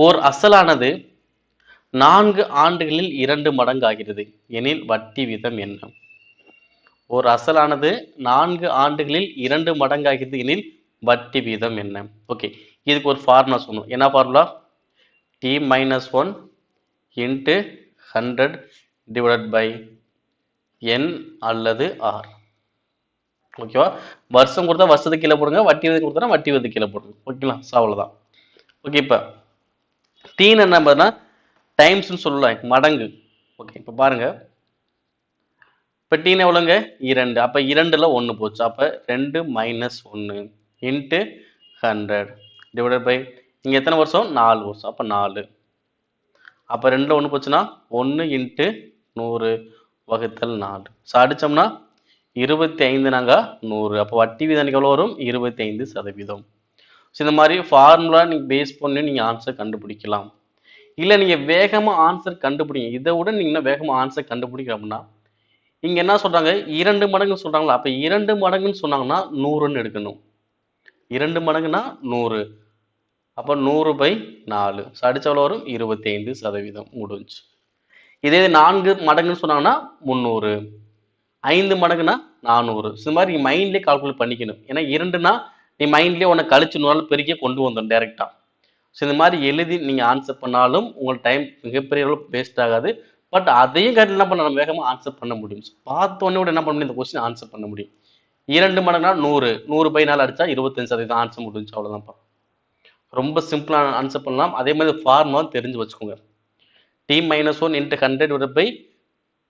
ஓர் அசலானது 4 ஆண்டுகளில் 2 மடங்காகிறது எனில் வட்டி வீதம் என்ன? ஓர் அசலானது 4 ஆண்டுகளில் 2 மடங்காகிறது எனில் வட்டி வீதம் என்ன? ஓகே, இதுக்கு ஒரு ஃபார்முலா சொல்லணும். என்ன formula? t-1 into 100 divided by n அல்லது r. ஓகேவா? வருஷம் கொடுத்தா வருஷத்துக்கு கீழே போடுங்க, வட்டி விகிதம் கொடுத்தா வட்டி விகிதத்துக்கு கீழே போடுங்க. ஓகேங்களா? அவ்வளவுதான். ஓகே, இப்போ டீன் என்ன பார்த்தா டைம்ஸ்னு சொல்லலாம், மடங்கு. ஓகே, இப்போ பாருங்க, இப்போ டீன் எவ்வளோங்க? 2. அப்போ 2ல் 1 போச்சு. அப்போ 2 மைனஸ் 1 இன்ட்டு 100 டிவைடட் பை இங்கே எத்தனை வருஷம்? 4 வருஷம். அப்போ 4. அப்போ 2ல் 1 போச்சுன்னா 1 இன்ட்டு 100 வகுத்தல் 4. ஸோ அடித்தோம்னா 25 நாங்கள் 100. அப்போ வட்டி வீதம் எவ்வளோ வரும்? 25%. ஸோ இந்த மாதிரி ஃபார்முலா நீங்கள் பேஸ் பண்ணி நீங்கள் ஆன்சர் கண்டுபிடிக்கலாம். இல்லை நீங்கள் வேகமாக ஆன்சர் கண்டுபிடிங்க. இதை விட நீங்கள் இன்னும் வேகமாக ஆன்சர் கண்டுபிடிக்க அப்படின்னா இங்கே என்ன சொல்கிறாங்க? 2 மடங்குன்னு சொல்கிறாங்களா? அப்போ 2 மடங்குன்னு சொன்னாங்கன்னா 100ன்னு எடுக்கணும். 2 மடங்குன்னா 100. அப்போ 100/4. ஸோ அடிச்ச எவ்வளோ வரும்? 25% முடிஞ்சு. இதே 4 மடங்குன்னு சொன்னாங்கன்னா 300. 5 மடங்குனா 400. இந்த மாதிரி நீ மைண்ட்லேயே கால்குலேட் பண்ணிக்கணும். ஏன்னா 2னா நீ மைண்ட்லேயே உனக்கு கழிச்சு 100 பெருக்கே கொண்டு வந்துடும் டேரெக்டாக. ஸோ இந்த மாதிரி எழுதி நீங்கள் ஆன்சர் பண்ணாலும் உங்கள் டைம் மிகப்பெரிய அளவு வேஸ்ட் ஆகாது. பட் அதையும் கரெக்ட் என்ன பண்ண நம்ம வேகமாக ஆன்சர் பண்ண முடியும். பார்த்தோன்னே கூட என்ன பண்ண முடியும்? இந்த கொஸ்டின் ஆன்சர் பண்ண முடியும். 2 மடங்குனா 100. 100/4 அடிச்சா 25% ஆன்சர் முடிஞ்சு. அவ்வளோதான்ப்பா. ரொம்ப சிம்பிளான ஆன்சர் பண்ணலாம். அதே மாதிரி ஃபார்முலா தெரிஞ்சு வச்சுக்கோங்க. t-1 இன்ட்டு 100 டிவைடட் பை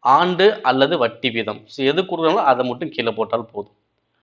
ஆண்டு அல்லது வட்டி வீதம். ஸோ எது கொடுக்குறாங்களோ அதை மட்டும் கீழே போட்டால் போதும்.